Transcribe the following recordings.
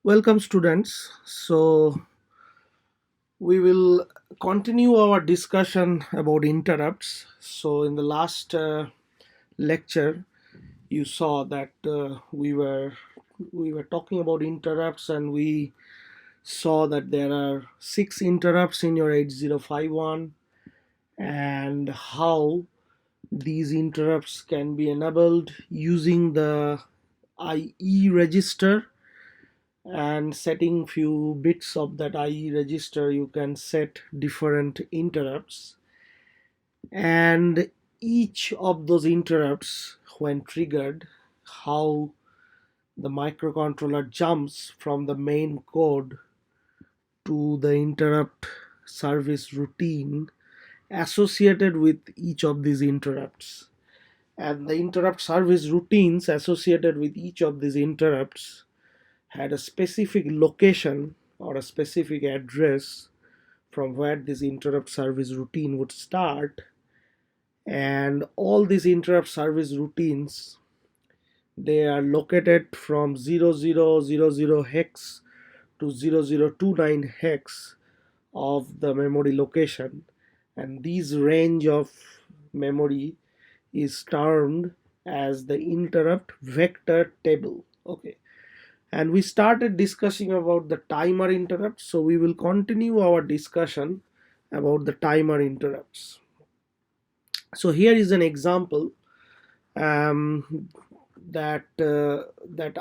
Welcome, students. So, we will continue our discussion about interrupts. So, in the last lecture, you saw that we were talking about interrupts, and we saw that there are 6 interrupts in your 8051, and how these interrupts can be enabled using the IE register. And setting few bits of that IE register, you can set different interrupts, and each of those interrupts, when triggered, how the microcontroller jumps from the main code to the interrupt service routine associated with each of these interrupts. And the interrupt service routines associated with each of these interrupts had a specific location or a specific address from where this interrupt service routine would start. And all these interrupt service routines, they are located from 0000 hex to 0029 hex of the memory location, and this range of memory is termed as the interrupt vector table. Okay, and we started discussing about the timer interrupts, so we will continue our discussion about the timer interrupts. So here is an example um, that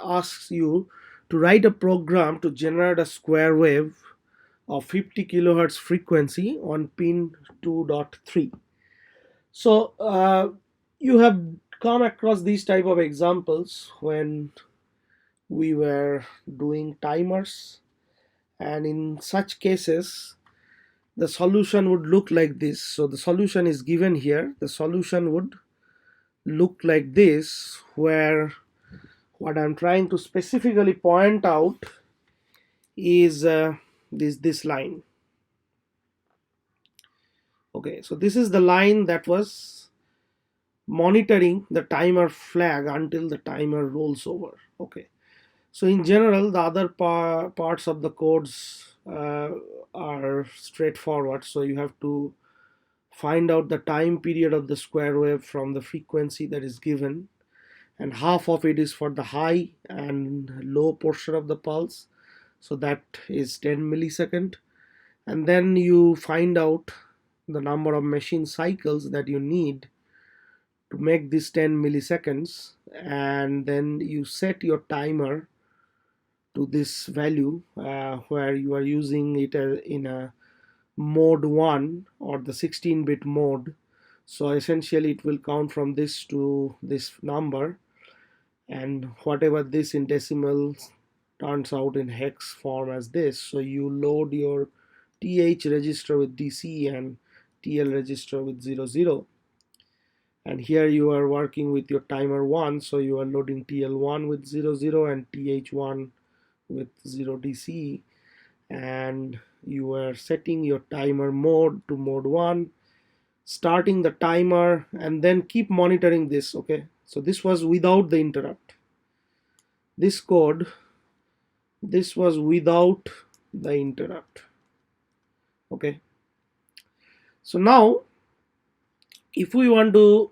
asks you to write a program to generate a square wave of 50 kilohertz frequency on pin 2.3. So you have come across these type of examples when we were doing timers, and in such cases the solution would look like this. So the solution is given here. The solution would look like this, where what I'm trying to specifically point out is this line. Okay, so this is the line that was monitoring the timer flag until the timer rolls over. Okay, so in general, the other parts of the codes are straightforward. So you have to find out the time period of the square wave from the frequency that is given, and half of it is for the high and low portion of the pulse, so that is 10 millisecond. And then you find out the number of machine cycles that you need to make this 10 milliseconds, and then you set your timer to this value, where you are using it in a mode 1 or the 16-bit mode. So essentially it will count from this to this number, and whatever this in decimals turns out in hex form as this. So you load your TH register with DC and TL register with 00, and here you are working with your timer 1, so you are loading TL1 with 00 and TH1 with 0 DC, and you are setting your timer mode to mode 1, starting the timer, and then keep monitoring this. Okay, so this was without the interrupt. This code, this was without the interrupt. Okay, so now if we want to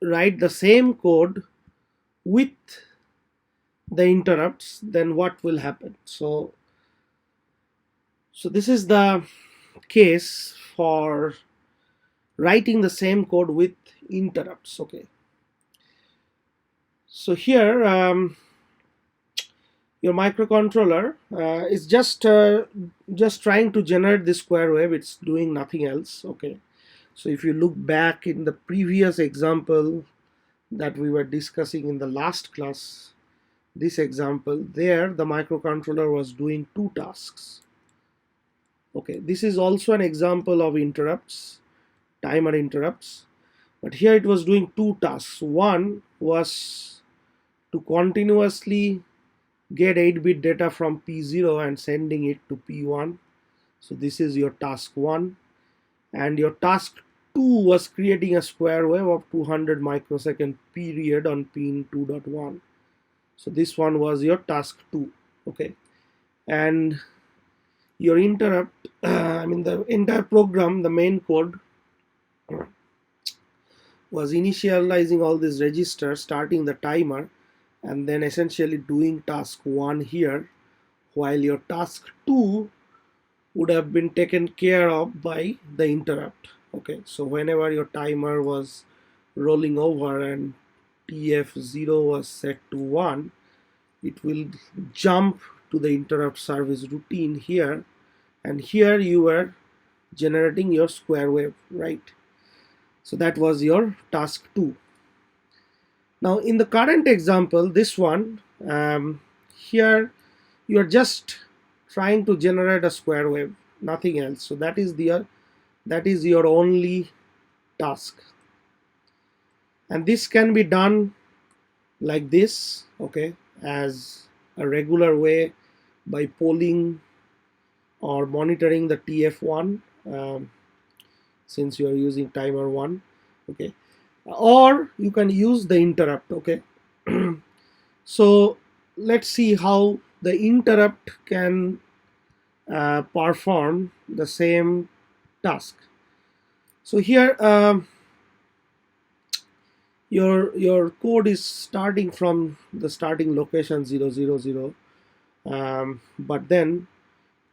write the same code with the interrupts, then what will happen? So this is the case for writing the same code with interrupts. Okay, so here your microcontroller is just trying to generate this square wave. It's doing nothing else. Okay, so if you look back in the previous example that we were discussing in the last class, this example, there the microcontroller was doing 2 tasks. Okay, this is also an example of interrupts, timer interrupts, but here it was doing 2 tasks. One was to continuously get 8-bit data from P0 and sending it to P1. So this is your task 1, and your task 2 was creating a square wave of 200 microsecond period on pin 2.1. So this one was your task 2. Okay, and your interrupt, I mean the entire program, the main code was initializing all these registers, starting the timer, and then essentially doing task 1 here, while your task 2 would have been taken care of by the interrupt. Okay, so whenever your timer was rolling over and TF0 was set to 1, it will jump to the interrupt service routine here, and here you were generating your square wave, right? So that was your task 2. Now in the current example, this one, here you are just trying to generate a square wave, nothing else. So that is your only task, and this can be done like this, okay, as a regular way by polling or monitoring the TF1, since you are using timer 1, okay, or you can use the interrupt, okay. So let's see how the interrupt can perform the same task. So here your code is starting from the starting location 000, but then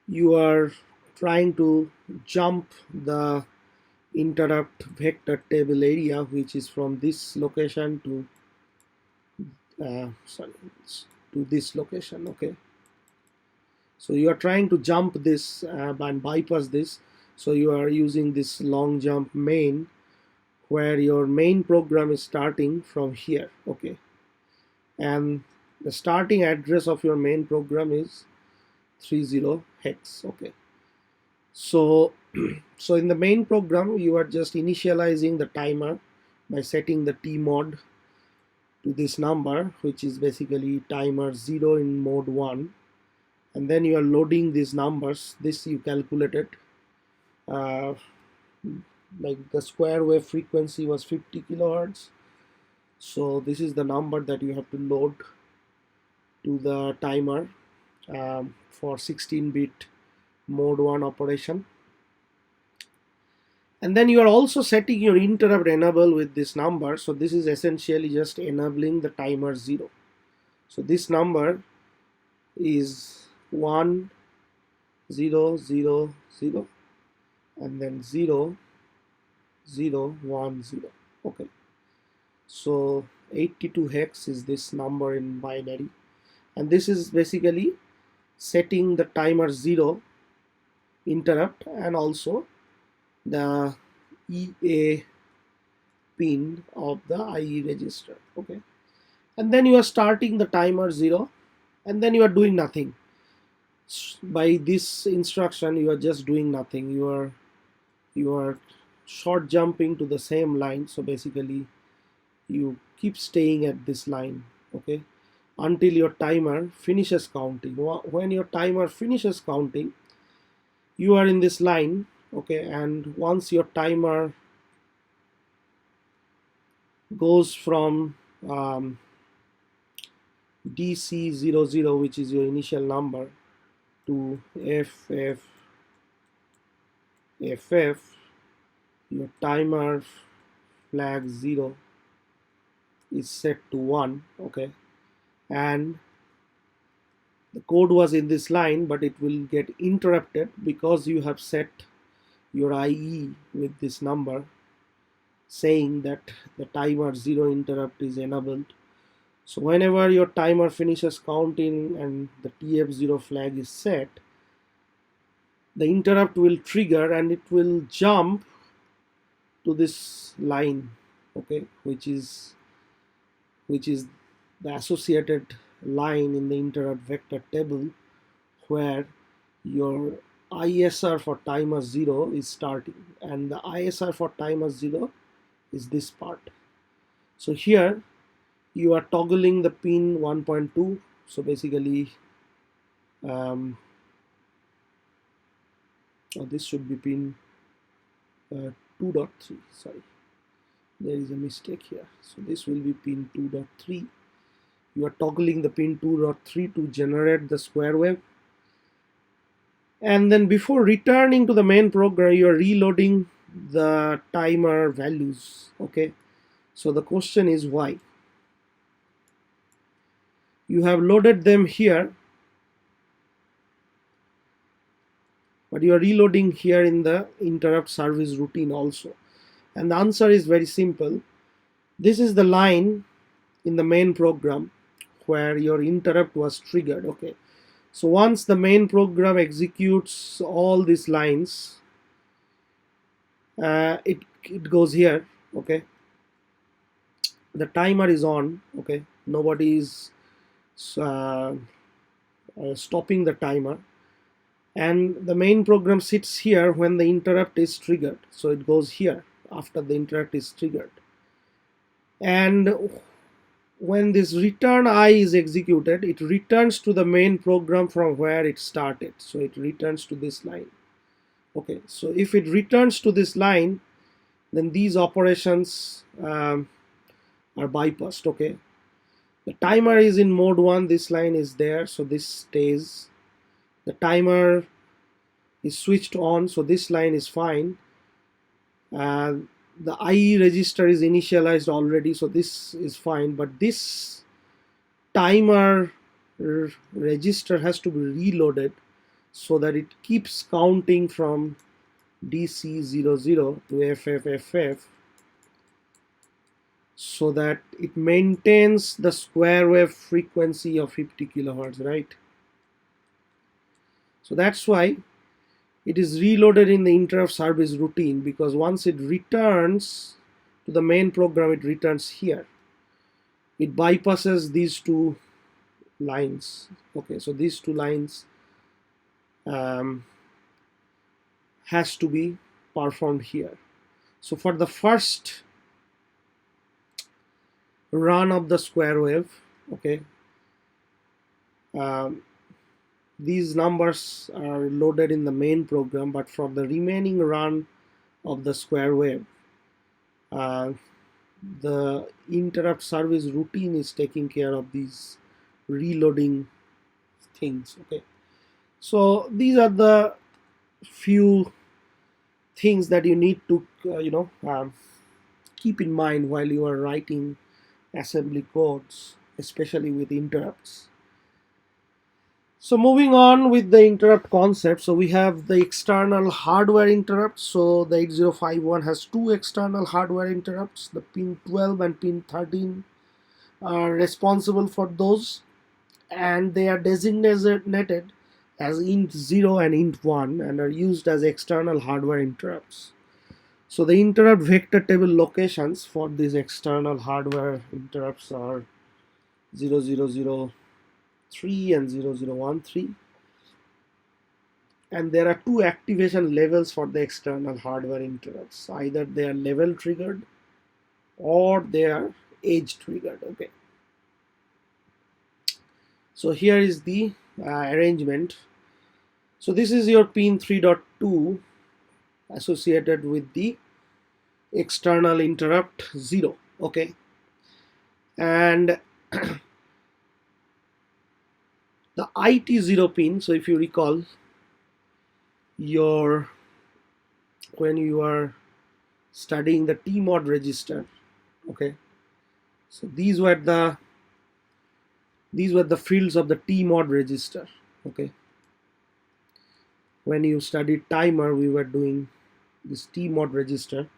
you are trying to jump the interrupt vector table area, which is from this location to sorry, to this location, okay. So you are trying to jump this and bypass this, so you are using this long jump main, where your main program is starting from here, okay, and the starting address of your main program is 30 hex, okay. So so in the main program you are just initializing the timer by setting the t mod to this number, which is basically timer 0 in mode 1, and then you are loading these numbers. This you calculated, uh, like the square wave frequency was 50 kilohertz, so this is the number that you have to load to the timer for 16-bit mode 1 operation. And then you are also setting your interrupt enable with this number, so this is essentially just enabling the timer 0. So this number is 1 0 0 0 and then 0 0 1 0, okay. So 82 hex is this number in binary, and this is basically setting the timer 0 interrupt and also the EA pin of the IE register, okay. And then you are starting the timer 0, and then you are doing nothing. By this instruction you are just doing nothing, you are short jumping to the same line. So basically you keep staying at this line, okay, until your timer finishes counting. When your timer finishes counting, you are in this line, okay, and once your timer goes from DC00, which is your initial number, to FF, your timer flag 0 is set to 1, okay, and the code was in this line, but it will get interrupted because you have set your IE with this number saying that the timer 0 interrupt is enabled. So whenever your timer finishes counting and the TF0 flag is set, the interrupt will trigger and it will jump to this line, okay, which is the associated line in the interrupt vector table, where your ISR for timer 0 is starting, and the ISR for timer 0 is this part. So here you are toggling the pin 1.2, so basically this should be pin 2.3, sorry, there is a mistake here, so this will be pin 2.3. you are toggling the pin 2.3 to generate the square wave, and then before returning to the main program you are reloading the timer values. Okay, so the question is why you have loaded them here, but you are reloading here in the interrupt service routine also. And the answer is very simple. This is the line in the main program where your interrupt was triggered. Okay, so once the main program executes all these lines, it goes here. Okay, the timer is on. Okay, nobody is uh, stopping the timer, and the main program sits here when the interrupt is triggered, so it goes here after the interrupt is triggered. And when this return I is executed, it returns to the main program from where it started, so it returns to this line. Okay, so if it returns to this line, then these operations are bypassed. Okay, the timer is in mode 1, this line is there, so this stays. The timer is switched on, so this line is fine. The IE register is initialized already, so this is fine, but this timer register has to be reloaded so that it keeps counting from DC00 to FFFF, so that it maintains the square wave frequency of 50 kilohertz, right? So that's why it is reloaded in the interrupt service routine, because once it returns to the main program, it returns here. It bypasses these two lines. Okay, so these two lines has to be performed here. So for the first run of the square wave, okay, um, these numbers are loaded in the main program, but for the remaining run of the square wave, the interrupt service routine is taking care of these reloading things. Okay, so these are the few things that you need to keep in mind while you are writing assembly codes, especially with interrupts. So moving on with the interrupt concept, so we have the external hardware interrupts. So the 8051 has two external hardware interrupts. The pin 12 and pin 13 are responsible for those, and they are designated as int 0 and int 1 and are used as external hardware interrupts. So the interrupt vector table locations for these external hardware interrupts are 0003 and 0013, and there are two activation levels for the external hardware interrupts. Either they are level triggered or they are edge triggered. Okay, so here is the arrangement. So this is your pin 3.2 associated with the external interrupt 0. Okay, and the IT0 pin, so if you recall when you are studying the TMOD register, okay, so these were the fields of the TMOD register. Okay, when you studied timer, we were doing this TMOD register,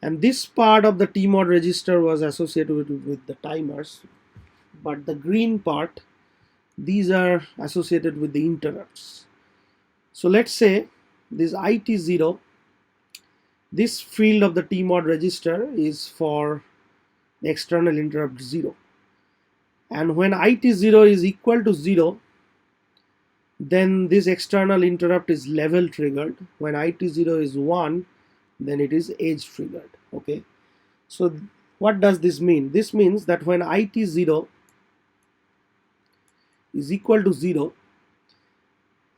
and this part of the TMOD register was associated with the timers, but the green part, these are associated with the interrupts. So let's say this IT0, this field of the TMOD register is for the external interrupt 0, and when IT0 is equal to 0, then this external interrupt is level triggered. When IT0 is 1, then it is edge triggered. Okay, so what does this mean? This means that when IT0 is equal to 0,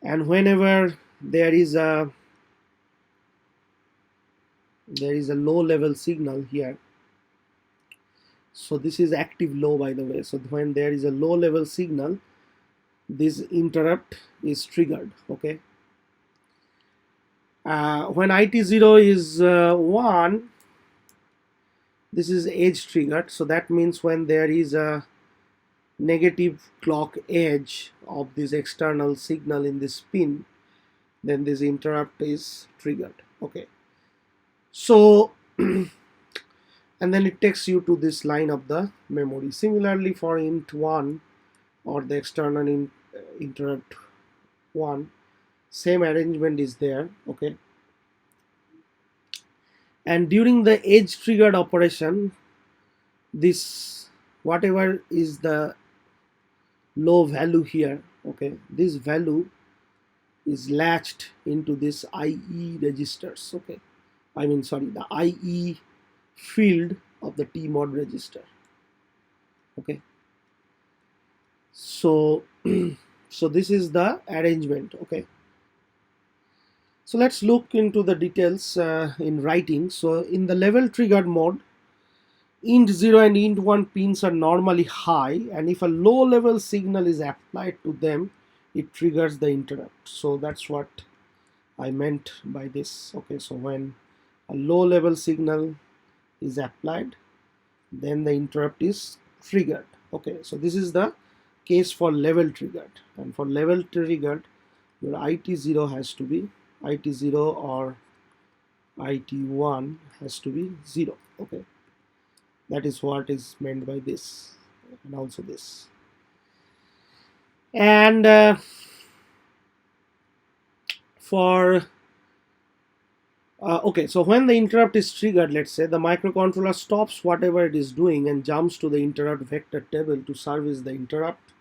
and whenever there is a low level signal here, So this is active low, by the way. So when there is a low level signal, this interrupt is triggered. Okay. When IT0 is 1, this is edge triggered. So that means when there is a negative clock edge of this external signal in this pin, then this interrupt is triggered. Okay. So and then it takes you to this line of the memory. Similarly for int1 or the external interrupt 1, same arrangement is there. Okay. And during the edge triggered operation, this whatever is the low value here, okay, this value is latched into this IE registers. Okay, I mean sorry, the IE field of the TMOD register. Okay, so so this is the arrangement. Okay, so let's look into the details in writing. So in the level triggered mode, int0 and int1 pins are normally high, and if a low level signal is applied to them, it triggers the interrupt. So that's what I meant by this. Okay, so when a low level signal is applied, then the interrupt is triggered. Okay, so this is the case for level triggered, and for level triggered, your IT0 has to be IT0 or IT1 has to be 0. Okay, that is what is meant by this, and also this. And for okay, so when the interrupt is triggered, let's say the microcontroller stops whatever it is doing and jumps to the interrupt vector table to service the interrupt.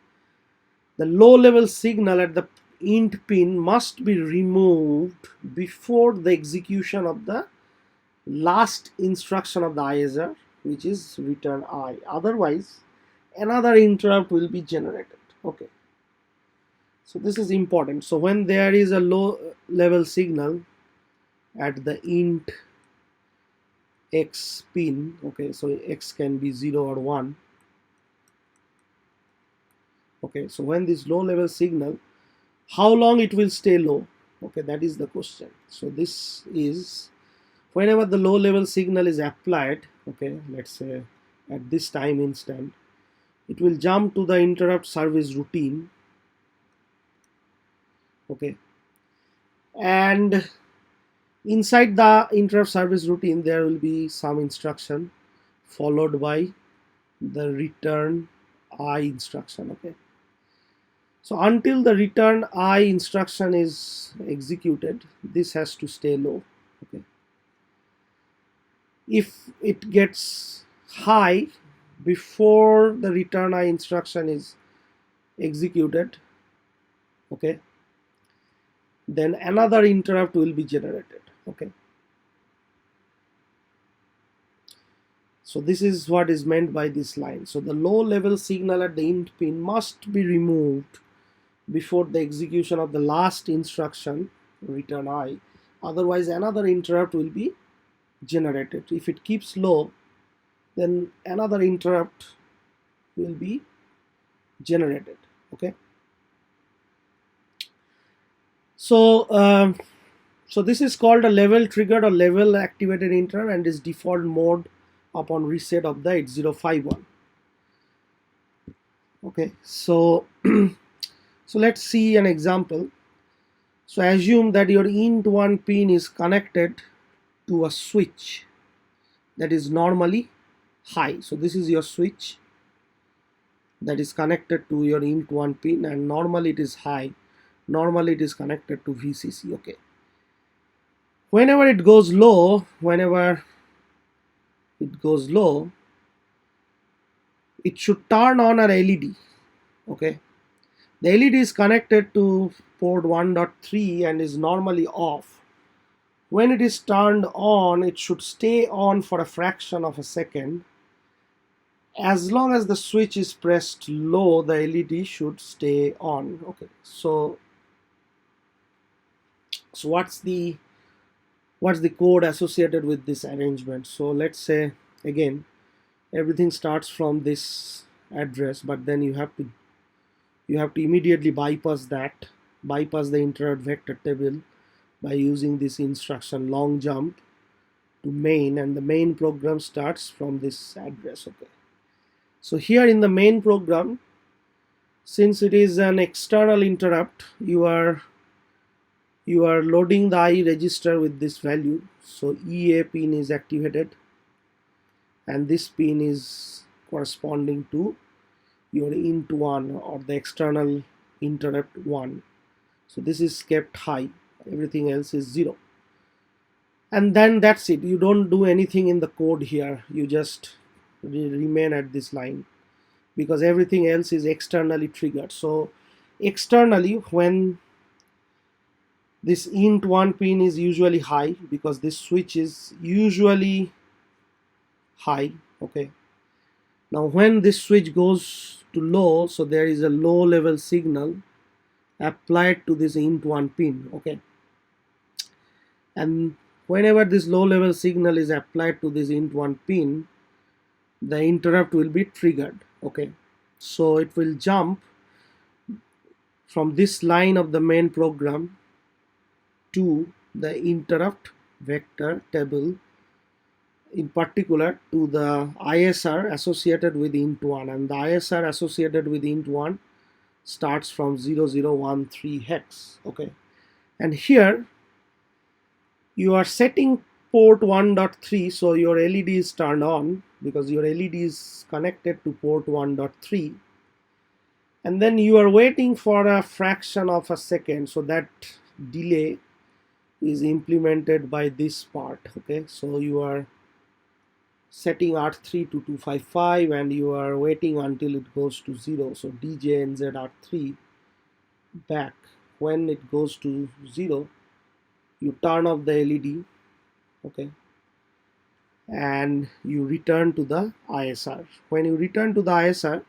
The low level signal at the int pin must be removed before the execution of the last instruction of the ISR, which is return I. Otherwise, another interrupt will be generated. Okay, so this is important. So when there is a low level signal at the int x pin, okay, so x can be 0 or 1. Okay, so when this low level signal, how long it will stay low? Okay, that is the question. So this is whenever the low level signal is applied, okay, let's say at this time instant, it will jump to the interrupt service routine. Okay, and inside the interrupt service routine, there will be some instruction followed by the return I instruction. Okay, so until the return I instruction is executed, this has to stay low. Okay, if it gets high before the return I instruction is executed, okay, then another interrupt will be generated. Okay, so this is what is meant by this line. So the low level signal at the int pin must be removed before the execution of the last instruction, return I. Otherwise, another interrupt will be generated. If it keeps low, then another interrupt will be generated. Okay, so so this is called a level triggered or level activated interrupt, and is default mode upon reset of the 8051. Okay, so so let's see an example. So assume that your int1 pin is connected to a switch that is normally high. So this is your switch that is connected to your int1 pin, and normally it is high. Normally it is connected to VCC. Okay, whenever it goes low, it should turn on an LED. Okay, the LED is connected to port 1.3 and is normally off. When it is turned on, it should stay on for a fraction of a second. As long as the switch is pressed low, the LED should stay on. Okay, so what's the code associated with this arrangement? So let's say again, everything starts from this address, but then you have to immediately bypass the interrupt vector table by using this instruction long jump to main, and the main program starts from this address. Okay, so here in the main program, since it is an external interrupt, you are loading the I register with this value. So EA pin is activated, and this pin is corresponding to your int 1 or the external interrupt 1. So this is kept high, everything else is 0. And then that's it. You don't do anything in the code here. You just remain at this line because everything else is externally triggered. So externally, when this int 1 pin is usually high, because this switch is usually high. Okay, now when this switch goes to low, so there is a low level signal applied to this int 1 pin. Okay, and whenever this low level signal is applied to this int 1 pin, the interrupt will be triggered. Okay, so it will jump from this line of the main program to the interrupt vector table, in particular to the ISR associated with int 1, and the ISR associated with int 1 starts from 0013 hex. Okay, and here you are setting port 1.3, so your LED is turned on because your LED is connected to port 1.3, and then you are waiting for a fraction of a second, so that delay is implemented by this part. Okay, so you are setting R3 to 255 and you are waiting until it goes to 0. So DJNZ R3 back. When it goes to 0, you turn off the LED. Okay, and you return to the ISR. When you return to the ISR,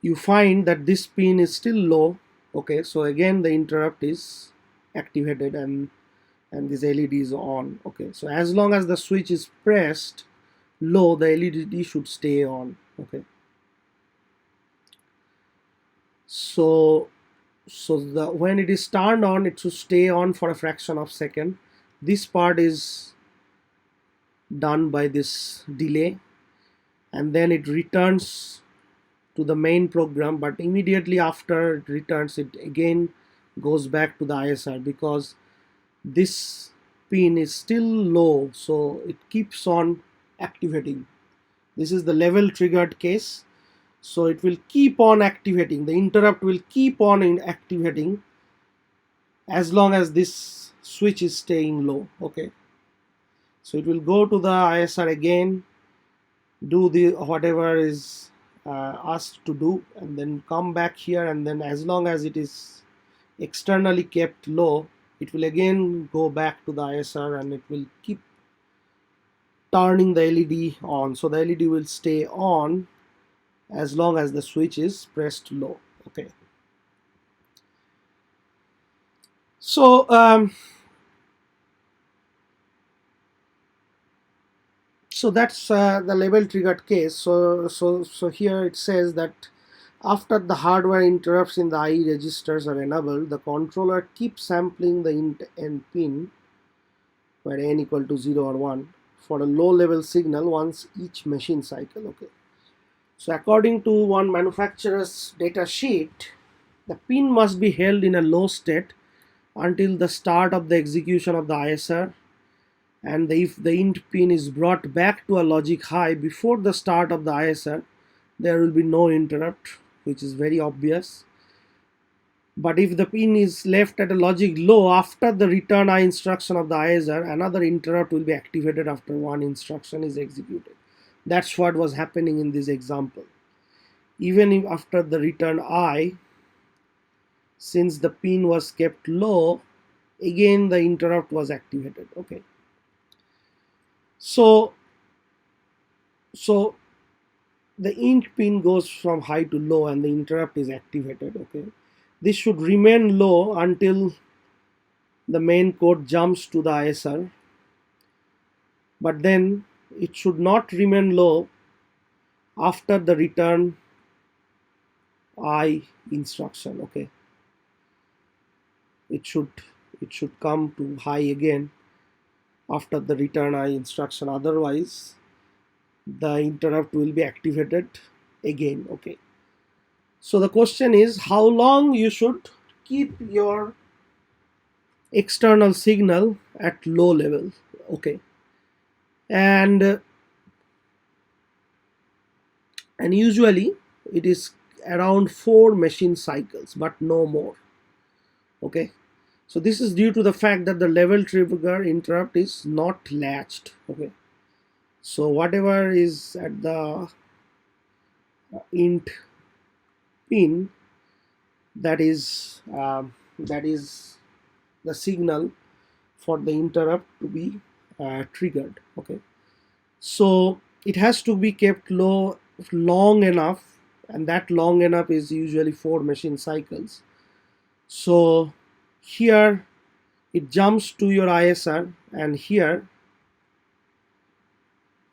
you find that this pin is still low. Okay, so again the interrupt is activated and this LED is on. Okay, so as long as the switch is pressed low, the LED should stay on. Okay, so when it is turned on, it should stay on for a fraction of second. This part is done by this delay, and then it returns to the main program, but immediately after it returns, it again goes back to the ISR because this pin is still low, so it keeps on activating. This is the level triggered case, so it will keep on activating. The interrupt will keep on activating as long as this switch is staying low. Okay, so it will go to the ISR again, do the whatever is asked to do, and then come back here, and then as long as it is externally kept low, it will again go back to the ISR and it will keep turning the LED on. So the LED will stay on as long as the switch is pressed low. Okay, so so that's the level triggered case. So here it says that after the hardware interrupts in the I registers are enabled, the controller keeps sampling the int n pin where n equal to 0 or 1 for a low level signal once each machine cycle. Okay, so according to one manufacturer's data sheet, the pin must be held in a low state until the start of the execution of the ISR, and if the int pin is brought back to a logic high before the start of the ISR, there will be no interrupt, which is very obvious. But if the pin is left at a logic low after the return I instruction of the ISR, another interrupt will be activated after one instruction is executed. That's what was happening in this example. Even if after the return I, since the pin was kept low, again the interrupt was activated. Okay, so the int pin goes from high to low and the interrupt is activated. Okay, this should remain low until the main code jumps to the ISR, but then it should not remain low after the return I instruction. Okay, it should come to high again after the return I instruction, otherwise the interrupt will be activated again. Okay, so the question is how long you should keep your external signal at low level. Okay, and usually it is around 4 machine cycles but no more. Okay, so this is due to the fact that the level trigger interrupt is not latched. Okay, so whatever is at the int pin, that is the signal for the interrupt to be triggered. Okay, so it has to be kept low long enough, and that long enough is usually 4 machine cycles. So here it jumps to your ISR, and here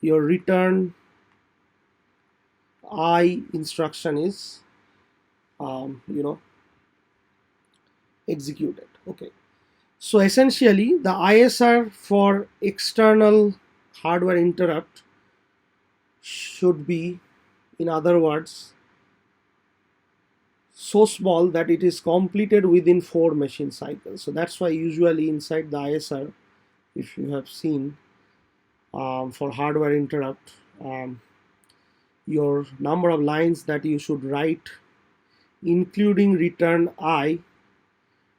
your return I instruction is executed. Okay, so essentially the ISR for external hardware interrupt should be, in other words, so small that it is completed within 4 machine cycles. So that's why usually inside the ISR, if you have seen, for hardware interrupt, your number of lines that you should write including return I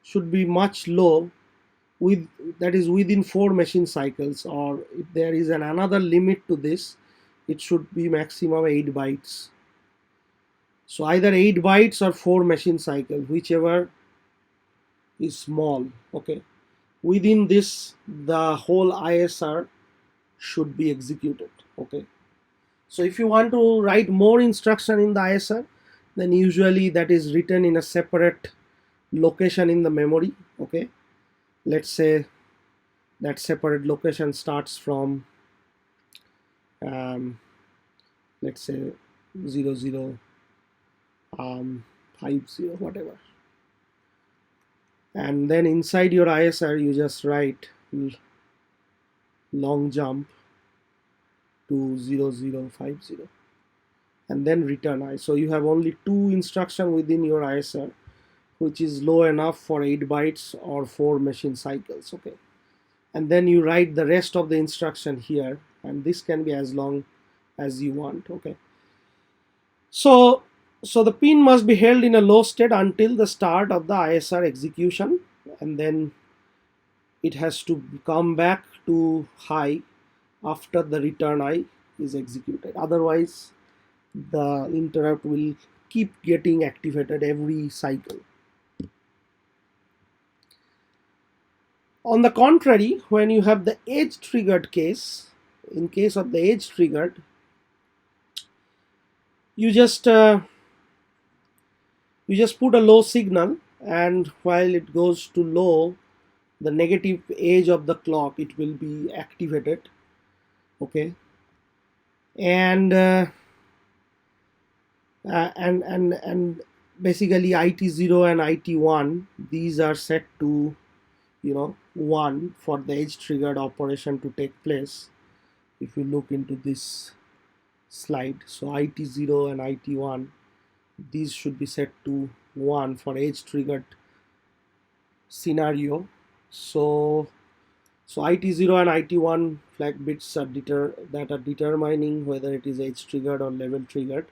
should be much low, with that is within 4 machine cycles, or if there is another limit to this, it should be maximum 8 bytes. So either 8 bytes or 4 machine cycles, whichever is small. Okay, within this the whole ISR should be executed. Okay, so if you want to write more instruction in the ISR, then usually that is written in a separate location in the memory. Okay, let's say that separate location starts from let's say 00 50 whatever, and then inside your ISR you just write long jump to 0050 and then return I. So you have only 2 instruction within your ISR, which is low enough for 8 bytes or 4 machine cycles. Okay, and then you write the rest of the instruction here, and this can be as long as you want. Okay, so the pin must be held in a low state until the start of the ISR execution, and then it has to come back to high after the return I is executed. Otherwise the interrupt will keep getting activated every cycle. On the contrary, when you have the edge triggered case, in case of the edge triggered, you just put a low signal, and while it goes to low, the negative edge of the clock, it will be activated. Okay, and basically IT0 and IT1, these are set to 1 for the edge triggered operation to take place. If you look into this slide, so IT0 and IT1, these should be set to 1 for edge triggered scenario. So IT0 and IT1 flag bits are that are determining whether it is edge triggered or level triggered.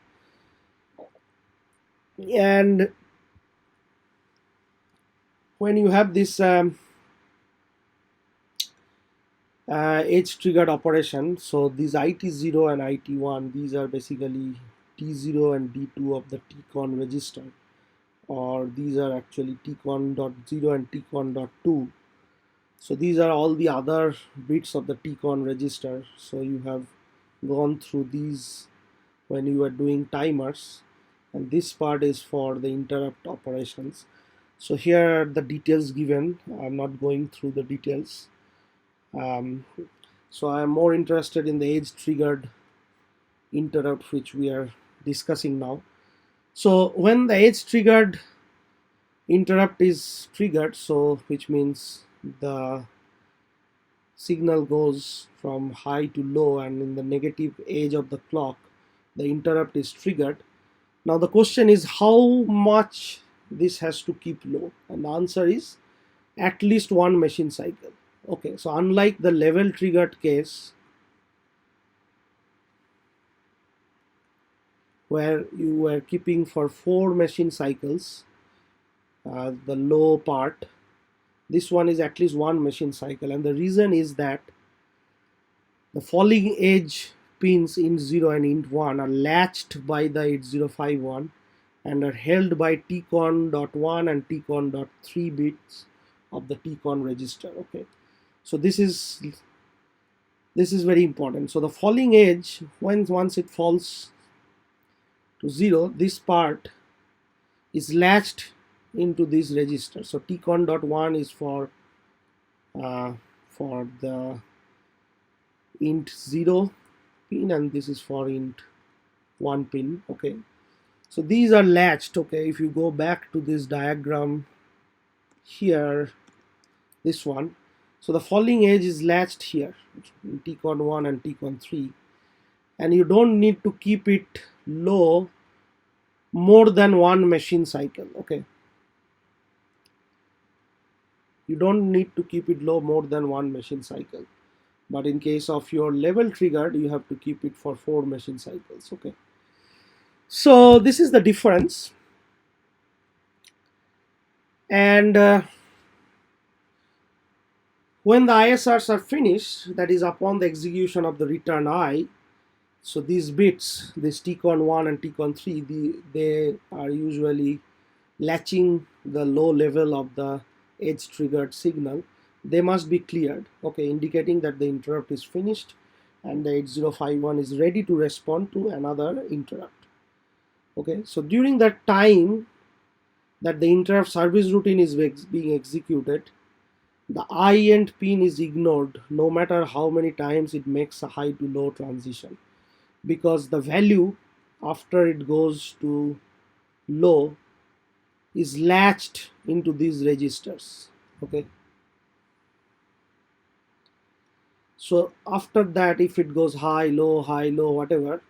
And when you have this edge triggered operation, so these IT0 and IT1, these are basically T0 and D2 of the TCON register, or these are actually TCON.0 and TCON.2. So these are all the other bits of the TCON register. So you have gone through these when you are doing timers, and this part is for the interrupt operations. So here are the details given. I'm not going through the details. So I am more interested in the edge triggered interrupt which we are discussing now. So when the edge triggered interrupt is triggered, so which means the signal goes from high to low and in the negative edge of the clock the interrupt is triggered. Now the question is how much this has to keep low, and the answer is at least one machine cycle. Okay, so unlike the level triggered case where you were keeping for 4 machine cycles, the low part, this one is at least one machine cycle, and the reason is that the falling edge pins int 0 and int 1 are latched by the 8051 and are held by TCON.1 and TCON.3 bits of the TCON register. Okay, so this is very important. So the falling edge, once it falls to 0, this part is latched into this register. So TCON.1 is for the int 0 pin, and this is for int 1 pin. Okay, so these are latched. Okay, if you go back to this diagram here, this one, so the falling edge is latched here in TCON 1 and TCON 3, and you don't need to keep it low more than one machine cycle. Okay, you don't need to keep it low more than one machine cycle, but in case of your level triggered you have to keep it for 4 machine cycles. Okay, so this is the difference. And when the ISRs are finished, that is upon the execution of the return I, so these bits, this TCON 1 and TCON 3, they are usually latching the low level of the edge triggered signal. They must be cleared, okay, indicating that the interrupt is finished and the 8051 is ready to respond to another interrupt. Okay, so during that time that the interrupt service routine is being executed, the I end pin is ignored no matter how many times it makes a high to low transition, because the value after it goes to low is latched into these registers. Okay, so after that if it goes high low whatever,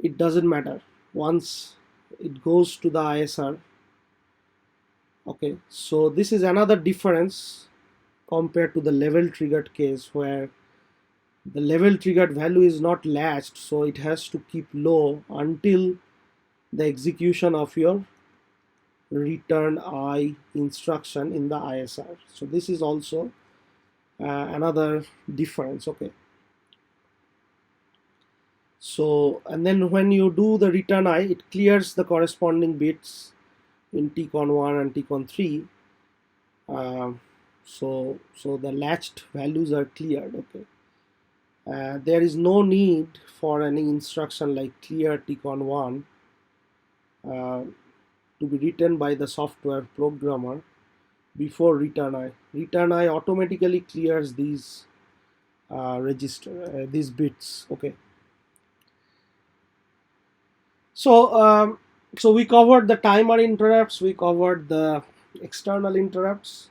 it doesn't matter once it goes to the ISR. Okay, so this is another difference compared to the level triggered case where the level triggered value is not latched, so it has to keep low until the execution of your return I instruction in the ISR. So this is also another difference. Okay, so and then when you do the return I, it clears the corresponding bits in TCON 1 and TCON 3. So the latched values are cleared. Okay, there is no need for any instruction like clear TCON 1 to be written by the software programmer before return I. Return I automatically clears these these bits. Okay, so so we covered the timer interrupts, we covered the external interrupts.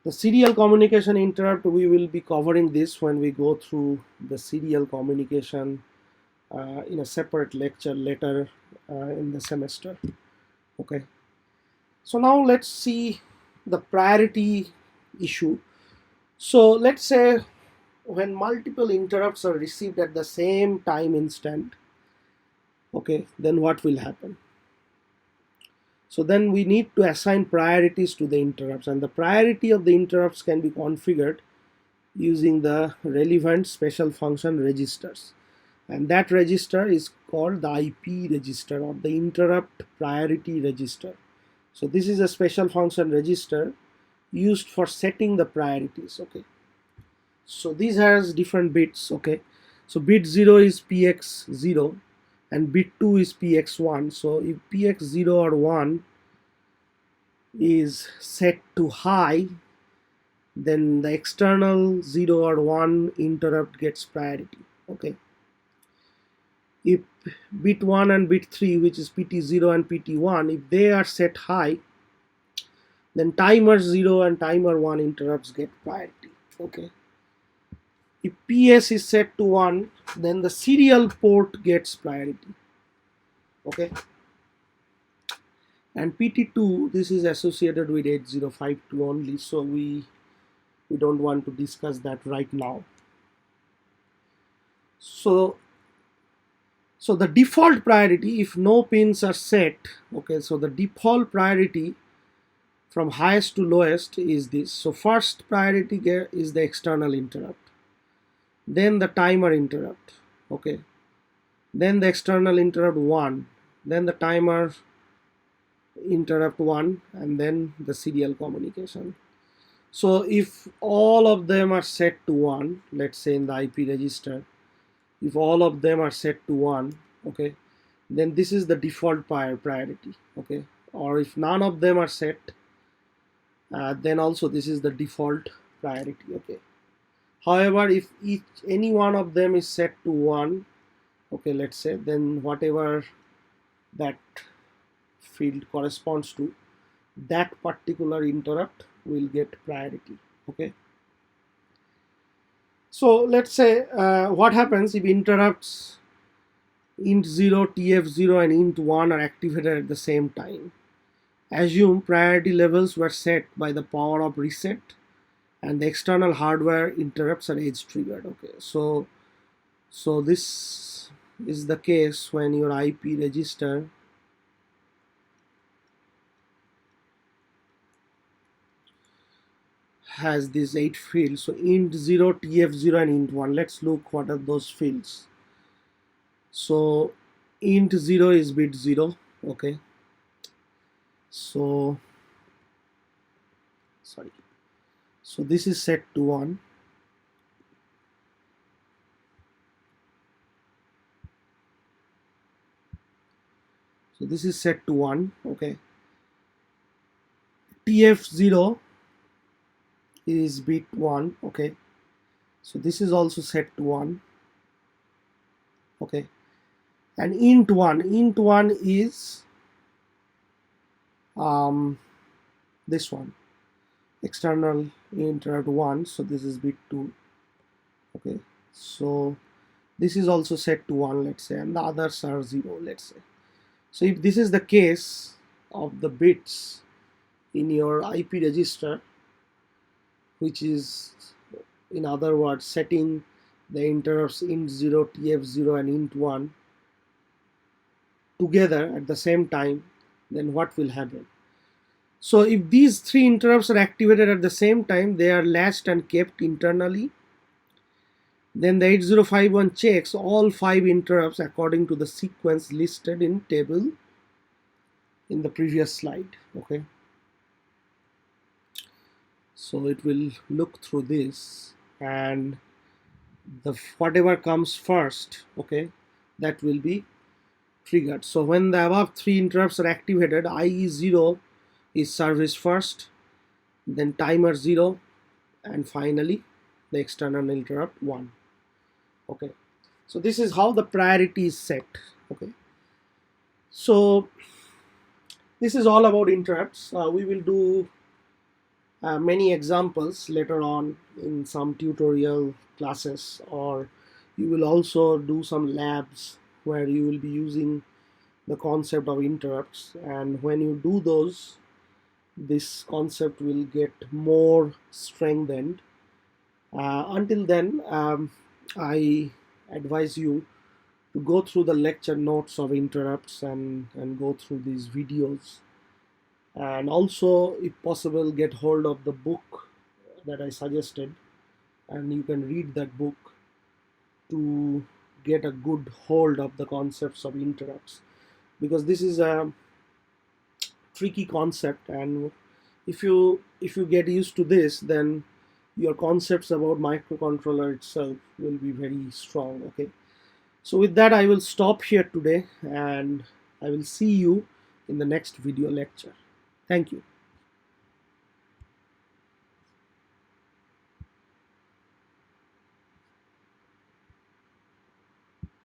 The serial communication interrupt, we will be covering this when we go through the serial communication in a separate lecture later in the semester. Okay, so now let's see the priority issue. So let's say when multiple interrupts are received at the same time instant, okay, then what will happen? So then we need to assign priorities to the interrupts, and the priority of the interrupts can be configured using the relevant special function registers, and that register is called the IP register or the interrupt priority register. So this is a special function register used for setting the priorities. Okay, so these has different bits. Okay, so bit 0 is px0 and bit 2 is px1. So if px0 or 1 is set to high, then the external 0 or 1 interrupt gets priority. Okay, if bit 1 and bit 3, which is PT0 and PT1, if they are set high, then timer 0 and timer 1 interrupts get priority. Okay, if PS is set to 1, then the serial port gets priority. Okay, and PT2, this is associated with 8052 only, so we don't want to discuss that right now. So the default priority, if no pins are set, okay, so the default priority from highest to lowest is this. So first priority is the external interrupt, then the timer interrupt, okay, then the external interrupt 1, then the timer interrupt 1, and then the serial communication. So if all of them are set to 1, let's say in the IP register, if all of them are set to 1, okay, then this is the default priority. Okay, or if none of them are set, then also this is the default priority. Okay, however, if any one of them is set to 1, okay, let's say, then whatever that field corresponds to, that particular interrupt will get priority. Okay, so let's say what happens if interrupts int0, tf0 and int1 are activated at the same time. Assume priority levels were set by the power of reset and the external hardware interrupts are edge triggered. Okay, so this is the case when your IP register has these 8 fields. So int0, tf0 and int1. Let's look what are those fields. So int0 is bit 0. Okay, so sorry, so this is set to 1. So this is set to 1. Okay, tf0 is bit 1. Okay, so this is also set to 1. Okay, and int1 is this one, external interrupt 1, so this is bit 2. Okay, so this is also set to 1, let's say, and the others are 0, let's say. So if this is the case of the bits in your IP register, which is, in other words, setting the interrupts int0, tf0 and int1 together at the same time, then what will happen? So if these 3 interrupts are activated at the same time, they are latched and kept internally. Then the 8051 checks all 5 interrupts according to the sequence listed in table in the previous slide. Okay, so it will look through this, and the whatever comes first, okay, that will be triggered. So when the above 3 interrupts are activated, IE0 is serviced first, then timer 0, and finally the external interrupt 1. Okay, so this is how the priority is set. Okay, so this is all about interrupts. We will do many examples later on in some tutorial classes, or you will also do some labs where you will be using the concept of interrupts, and when you do those, this concept will get more strengthened. Until then, I advise you to go through the lecture notes of interrupts and go through these videos, and also if possible get hold of the book that I suggested, and you can read that book to get a good hold of the concepts of interrupts, because this is a tricky concept, and if you get used to this, then your concepts about microcontroller itself will be very strong. Okay, so with that I will stop here today, and I will see you in the next video lecture. Thank you.